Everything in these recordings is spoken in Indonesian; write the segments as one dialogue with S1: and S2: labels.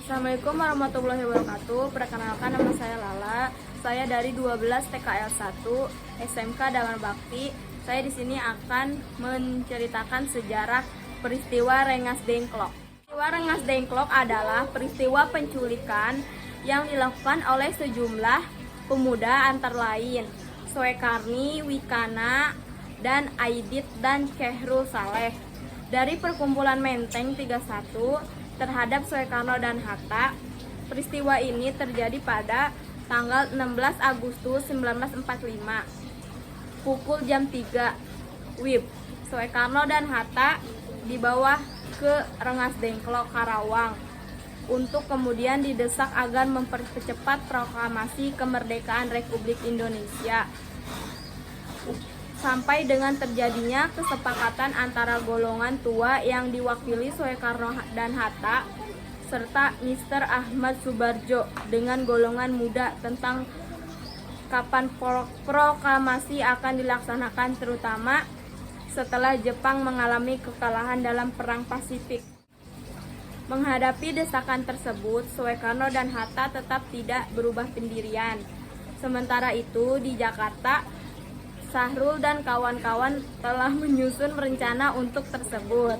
S1: Assalamualaikum warahmatullahi wabarakatuh. Perkenalkan, nama saya Lala. Saya dari 12 TKL 1 SMK Dharma Bakti. Saya di sini akan menceritakan sejarah peristiwa Rengas Dengklok. Peristiwa Rengas Dengklok adalah peristiwa penculikan yang dilakukan oleh sejumlah pemuda antara lain Soekarni, Wikana, dan Aidit dan Khairul Saleh dari perkumpulan Menteng 31 terhadap Soekarno dan Hatta. Peristiwa ini terjadi pada tanggal 16 Agustus 1945 pukul jam 3 WIB. Soekarno dan Hatta dibawa ke Rengas Dengklok, Karawang untuk kemudian didesak agar mempercepat proklamasi kemerdekaan Republik Indonesia sampai dengan terjadinya kesepakatan antara golongan tua yang diwakili Soekarno dan Hatta serta Mr. Ahmad Soebardjo dengan golongan muda tentang kapan proklamasi akan dilaksanakan, terutama setelah Jepang mengalami kekalahan dalam Perang Pasifik. Menghadapi desakan tersebut, Soekarno dan Hatta tetap tidak berubah pendirian. Sementara itu, di Jakarta, Sahrul dan kawan-kawan telah menyusun rencana untuk tersebut,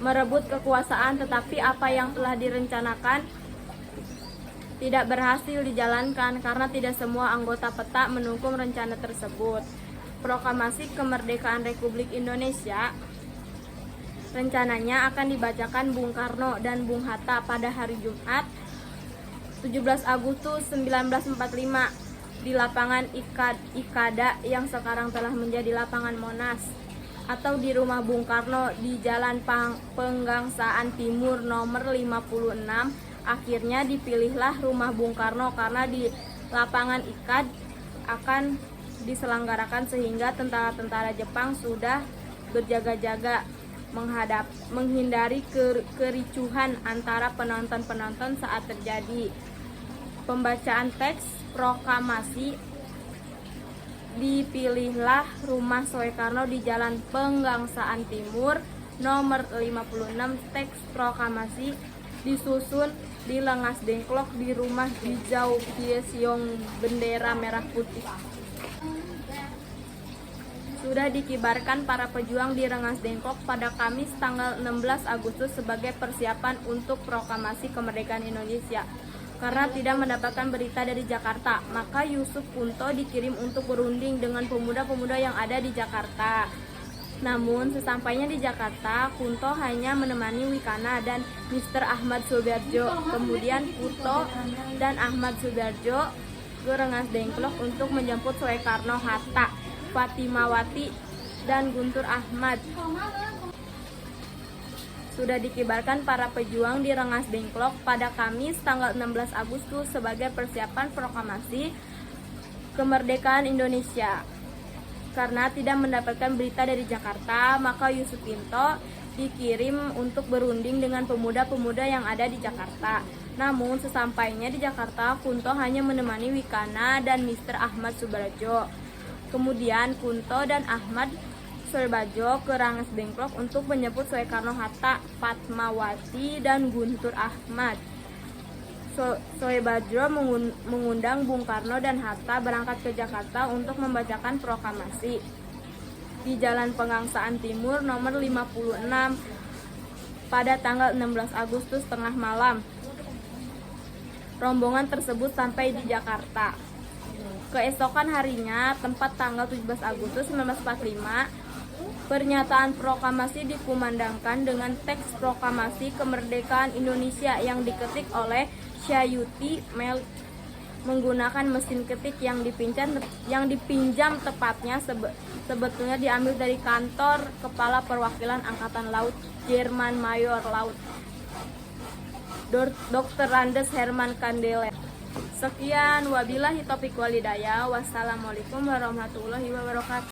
S1: merebut kekuasaan, tetapi apa yang telah direncanakan tidak berhasil dijalankan karena tidak semua anggota PETA mendukung rencana tersebut. Proklamasi kemerdekaan Republik Indonesia rencananya akan dibacakan Bung Karno dan Bung Hatta pada hari Jumat 17 Agustus 1945 di lapangan Ikada yang sekarang telah menjadi lapangan Monas, atau di rumah Bung Karno di Jalan Penggangsaan Timur nomor 56. Akhirnya dipilihlah rumah Bung Karno karena di lapangan Ikad akan diselenggarakan sehingga tentara-tentara Jepang sudah berjaga-jaga menghindari kericuhan antara penonton-penonton saat terjadi pembacaan teks proklamasi. Dipilihlah rumah Soekarno di Jalan Penggangsaan Timur nomor 56. Teks proklamasi disusun di Rengas Dengklok di rumah hijau Siong bendera merah putih. Sudah dikibarkan para pejuang di Rengas Dengklok pada Kamis tanggal 16 Agustus sebagai persiapan untuk proklamasi kemerdekaan Indonesia. Karena tidak mendapatkan berita dari Jakarta, maka Yusuf Kunto dikirim untuk berunding dengan pemuda-pemuda yang ada di Jakarta. Namun sesampainya di Jakarta, Kunto hanya menemani Wikana dan Mr. Ahmad Soebardjo. Kemudian Kunto dan Ahmad Soebardjo ke Rengas Dengklok untuk menjemput Soekarno, Hatta, Fatimawati, dan Guntur Ahmad. Sudah dikibarkan para pejuang di Rengas Dengklok pada Kamis tanggal 16 Agustus sebagai persiapan proklamasi kemerdekaan Indonesia. Karena tidak mendapatkan berita dari Jakarta, maka Yusuf Kunto dikirim untuk berunding dengan pemuda-pemuda yang ada di Jakarta. Namun sesampainya di Jakarta, Kunto hanya menemani Wikana dan Mr. Ahmad Soebardjo. Kemudian Kunto dan Ahmad Soebardjo ke Rengas Dengklok untuk menyebut Soekarno, Hatta, Fatmawati, dan Guntur Ahmad. Soebardjo mengundang Bung Karno dan Hatta berangkat ke Jakarta untuk membacakan proklamasi di Jalan Penggangsaan Timur nomor 56 pada tanggal 16 Agustus tengah malam. Rombongan tersebut sampai di Jakarta. Keesokan harinya, tepat tanggal 17 Agustus 1945, pernyataan proklamasi dikumandangkan dengan teks proklamasi kemerdekaan Indonesia yang diketik oleh Syayuti Mel menggunakan mesin ketik yang dipinjam tepatnya sebetulnya diambil dari kantor Kepala Perwakilan Angkatan Laut Jerman Mayor Laut Dr. Randes Herman Kandeler. Sekian, wabillahi taufiq walhidayah. Wassalamualaikum warahmatullahi wabarakatuh.